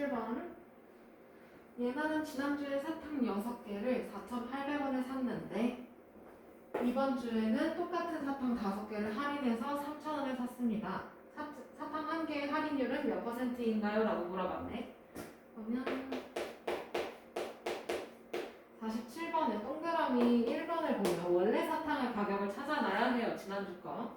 47번. 얘나는 지난주에 사탕 6개를 4,800원에 샀는데 이번 주에는 똑같은 사탕 5개를 할인해서 3,000원에 샀습니다. 사탕 한 개의 할인율은 몇 %인가요? 라고 물어봤네. 그러면 47번에 동그라미 1번을 보면 원래 사탕의 가격을 찾아놔야 해요. 지난주 거.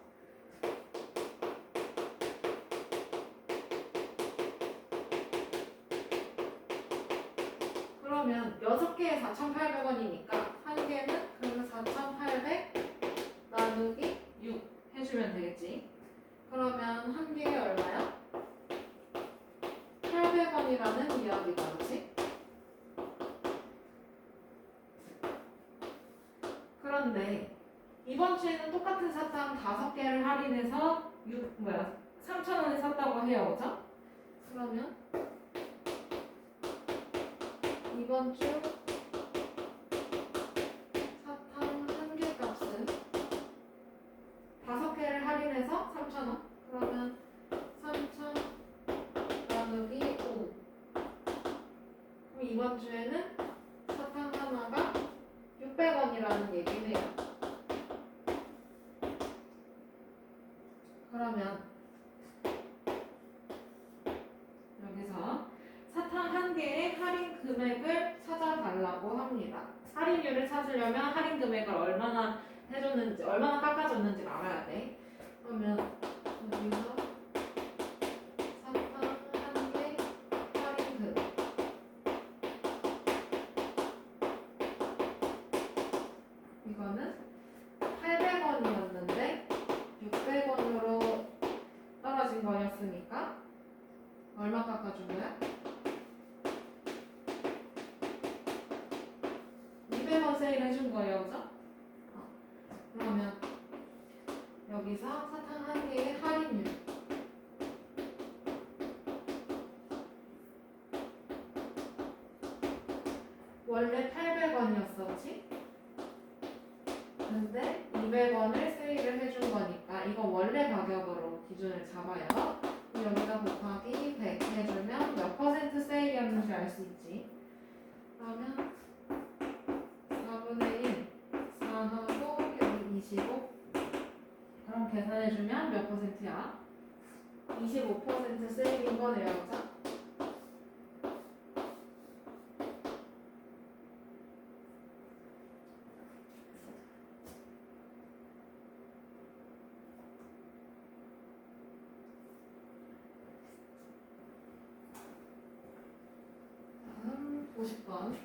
그러면 6개에 4,800원이니까 한 개는 그러면 4,800 나누기 6 해주면 되겠지. 그러면 한 개에 얼마야? 800원이라는 이야기다. 그렇지? 그런데 이번 주에는 똑같은 사탕 5개를 할인해서 3,000원에 샀다고 해요. 그죠? 그러면 이번 주 사탕 한 개 값은 5개를 할인해서 3,000원. 그러면 3,000 나누기 5. 그럼 이번 주에는 사탕 하나가 600원이라는 얘기네요. 그러면 여기서 사탕 한 개의 할인 금액을 찾아달라고 합니다. 할인율을 찾으려면 할인 금액을 얼마나 해줬는지, 얼마나 깎아줬는지 알아야 돼. 그러면 여기서 사탕 한 개 할인 금액. 이거는 800원이었는데 600원으로 떨어진 거였으니까 얼마 깎아준 거야? 200원 세일 해준 거예요. 그죠? 그러면 여기서 사탕 한 개의 할인율 원래 800원이었어. 그치? 근데 200원을 세일을 해준 거니까 이거 원래 가격으로 기준을 잡아요. 여기다 곱하기 100 해주면 몇 % 세일이었는지 알 수 있지. 그러면 4분의 1 4하고 여기 25. 그럼 계산해주면 몇 %야? 25% 세일인 거네요. 그죠? 다음 50번.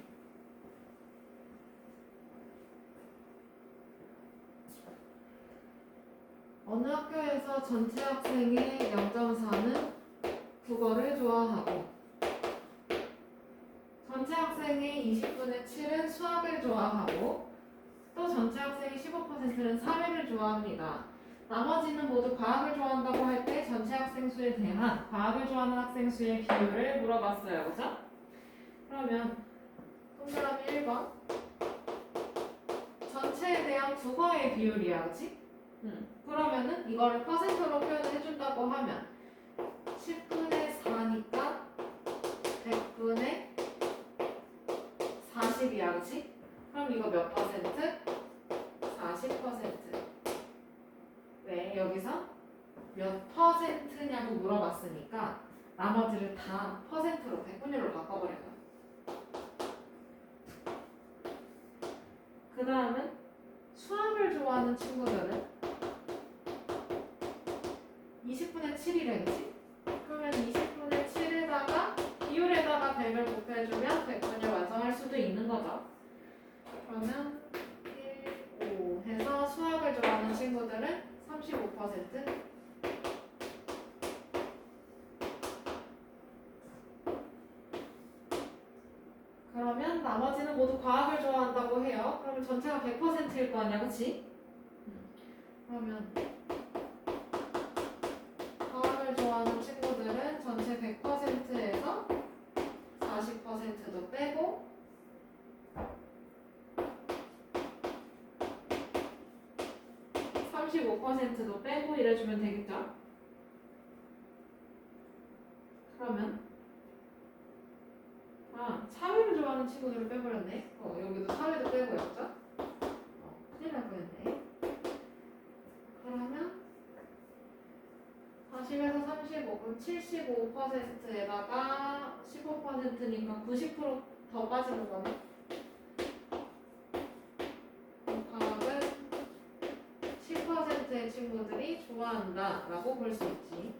어느 학교에서 전체 학생의 0.4는 국어를 좋아하고 전체 학생의 20분의 7은 수학을 좋아하고 또 전체 학생의 15%는 사회를 좋아합니다. 나머지는 모두 과학을 좋아한다고 할 때 전체 학생 수에 대한 과학을 좋아하는 학생 수의 비율을 물어봤어요. 그죠? 그러면 동그라미 1번 전체에 대한 국어의 비율이야. 그치? 그러면은 이거를 퍼센트로 표현을 해준다고 하면 10분의 4니까 100분의 40이야. 그치? 그럼 이거 몇 퍼센트? 40%. 왜? 여기서 몇 퍼센트냐고 물어봤으니까 나머지를 다 퍼센트로 백분율로 바꿔버려요. 그 다음은 수학을 좋아하는 친구들은 20분의 7이래. 그치? 그러면 20분의 7에다가 비율에다가 100을 곱해주면 100분을 완성할 수도 있는 거죠. 그러면 1, 5 해서 수학을 좋아하는 친구들은 35%. 그러면 나머지는 모두 과학을 좋아한다고 해요. 그러면 전체가 100%일 거 아니야. 그치? 그러면 과학을 좋아하는 친구들은 전체 100%에서 40%도 빼고 35%도 빼고 이래주면 되겠죠? 그러면 친구들을 빼버렸네. 여기도 4회도 빼고였죠? 큰일 날 뻔했네. 그러면 40에서 35, 그럼 75%에다가 15%니까 90% 더 빠지는 거네. 과학은 10%의 친구들이 좋아한다 라고 볼 수 있지.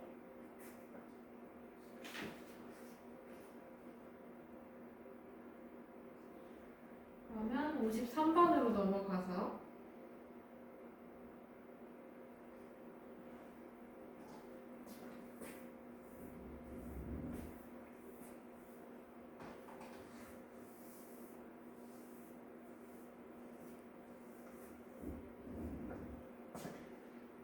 그러면 53번으로 넘어가서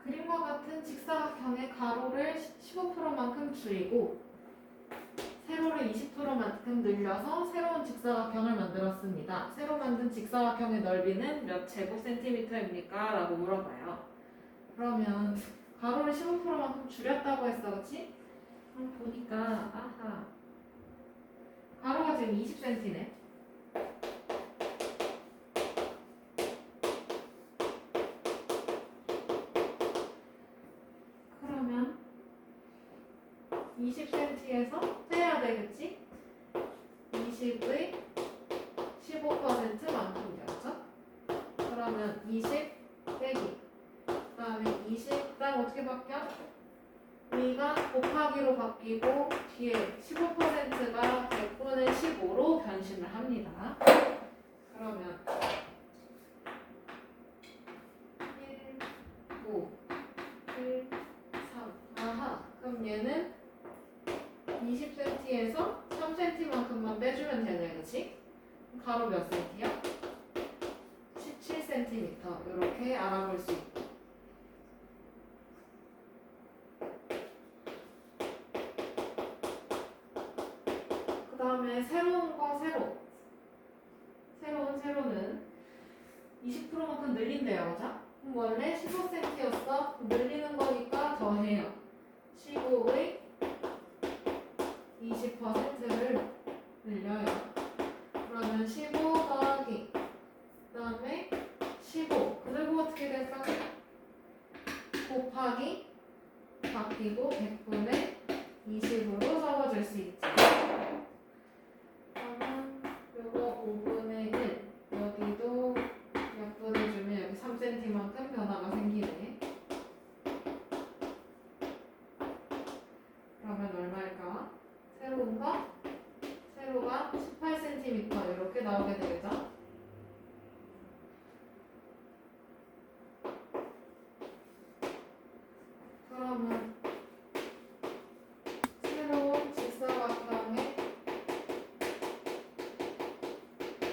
그림과 같은 직사각형의 가로를 15%만큼 줄이고 세로를 20%만큼 늘려서 새로운 직사각형을 만들었습니다. 새로 만든 직사각형의 넓이는 몇 제곱센티미터입니까? 라고 물어봐요. 그러면 가로를 15%만큼 줄였다고 했어, 그렇지? 그럼 보니까 아하, 가로가 지금 20cm네. 그러면 20cm에서 빼야 되겠지? 20의 15%만큼이었죠? 그러면 20 빼기 그 다음에 20, 그 다음 어떻게 바뀌어? 위가 곱하기로 바뀌고 뒤에 15%가 100분의 15로 변신을 합니다. 그러면 1, 5, 1, 3 아하, 그럼 얘는 20cm에서 3cm만큼만 빼주면 되네, 그치? 가로 몇 cm야? 17cm 이렇게 알아볼 수 있고 그 다음에 새로운 거 세로는 20%만큼 늘린대요, 그죠? 그럼 원래 15cm였어. 늘리는 거니까 더해요. 15의 20%를 늘려요. 그러면 15 더하기 그 다음에 15 그리고 어떻게 될까? 곱하기 바뀌고 100분의 20으로 적어줄 수 있지. 그러면 요거 5분의 1 여기도 약분해주면 여기 3cm만큼 변화가 생기네. 그러면 얼마일까? 새로운 거? 세로가 18cm 이렇게 나오게 되겠죠? 그러면 새로운 직사각형의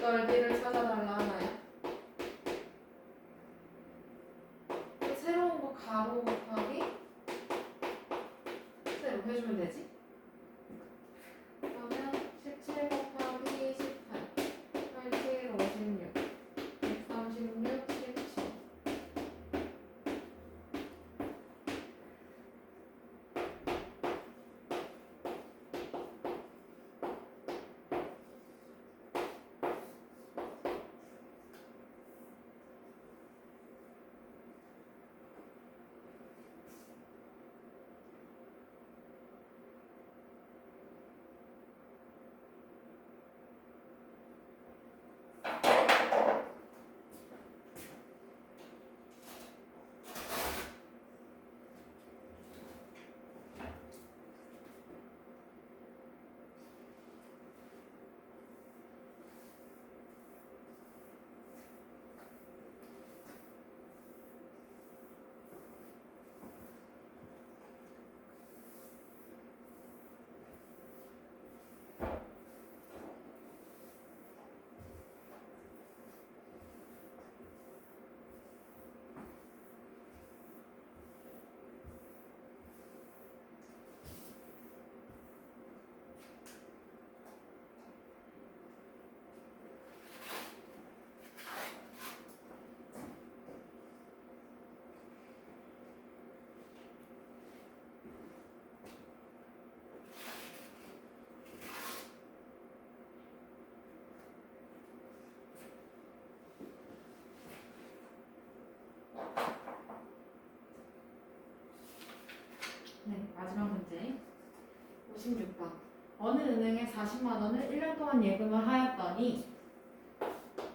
넓이를 찾아달라 하나요? 새로운 거 가로 곱하기 세로 해주면 되지? 그러면 17 곱하기 18 87, 56 136, 17 17 마지막 문제 56번. 어느 은행에 40만 원을 1년 동안 예금을 하였더니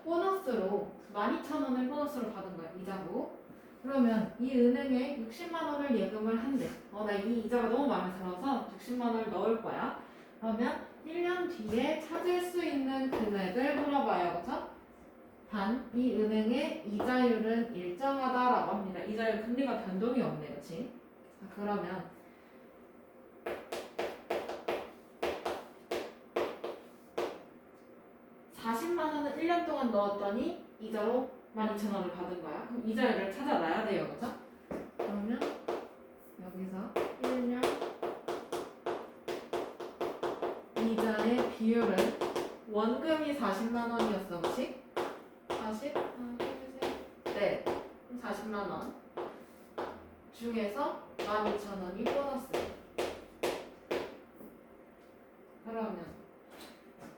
보너스로 12,000원을 보너스로 받은 거야. 이자고. 그러면 이 은행에 60만 원을 예금을 한대. 나 이 이자가 너무 마음에 들어서 60만 원을 넣을 거야. 그러면 1년 뒤에 찾을 수 있는 금액을 물어봐요. 그렇죠? 단, 이 은행의 이자율은 일정하다라고 합니다. 이자율 금리가 변동이 없네. 그렇지? 그러면 40만 원을 1년 동안 넣었더니 이자로 12,000원을 받은 거야. 그럼 이자율을 찾아놔야 돼요. 그죠? 그러면 여기서 1년 이자의 비율은 원금이 40만 원이었어. 그치? 40? 네. 그럼 40만 원 중에서 12,000원이 보너스. 그러면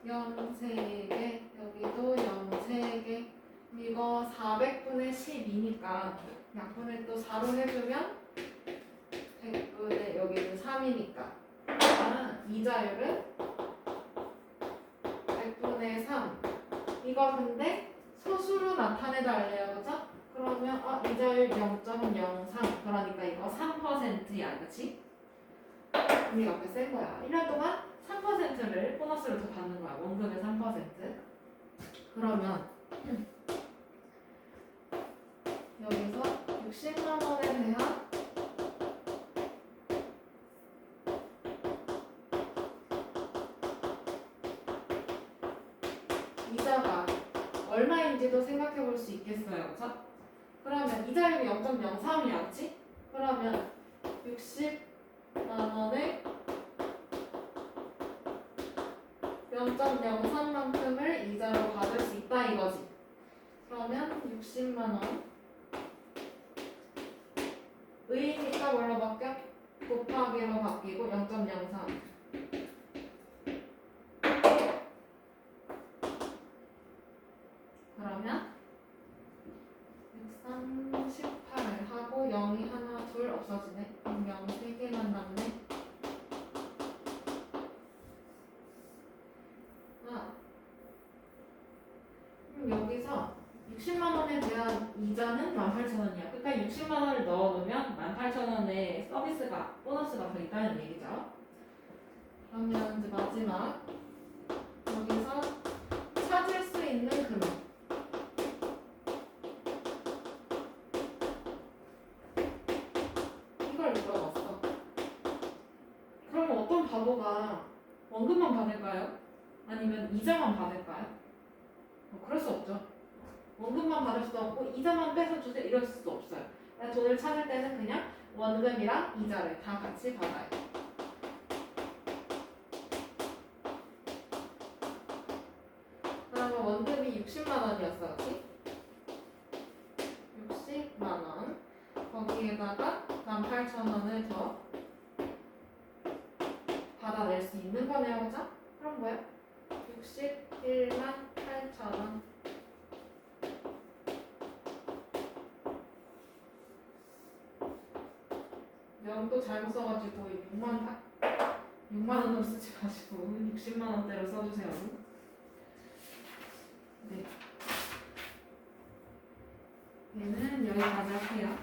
0 3개, 여기도 0 3개. 이거 400분의 12니까 약분을 또 4로 해주면 100분의 여기는 3이니까 이자율은 100분의 3. 이거 근데 소수로 나타내달래요. 그죠? 그러면 이자율 0.03. 그러니까 이거 3%야. 그치? 우리 앞에 센 거야. 1년 동안 3%를 보너스로 더 받는 거야. 원금의 3%. 그러면 여기서 60만 원에 대한 이자가 얼마인지도 생각해 볼 수 있겠어요. 그쵸? 그러면 이자율이 0.03이야. 그치? 그러면 60만 원에 0.03만큼을 이자로 받을 수 있다 이거지. 그러면 60만 원 의니까 뭘로 바뀌어? 곱하기로 바뀌고 0.03. 그러면 138 하고 0이 하나 둘 없어지네. 그럼 0 3개만 남네. 여기서 60만 원에 대한 이자는 18,000원이야. 그러니까 60만 원을 넣어놓으면 18,000원의 서비스가, 보너스가 더 있다는 얘기죠. 그러면 이제 마지막 여기서 찾을 수 있는 금액. 이걸 물어봤어. 그러면 어떤 바보가 원금만 받을까요? 아니면 이자만 받을까요? 그럴 수 없죠. 원금만 받을 수도 없고 이자만 빼서 주세요 이럴 수도 없어요. 돈을 찾을 때는 그냥 원금이랑 이자를 다 같이 받아요. 그러면 원금이 60만 원이었어. 그치? 60만 원 거기에다가 18,000원을 더 받아낼 수 있는 거네요. 그죠? 그럼 뭐야? 61만 8,000원. 명도 잘못 써가지고 6만 원으로 쓰지 마시고 60만 원대로 써주세요. 네. 얘는 여기까지 할게요.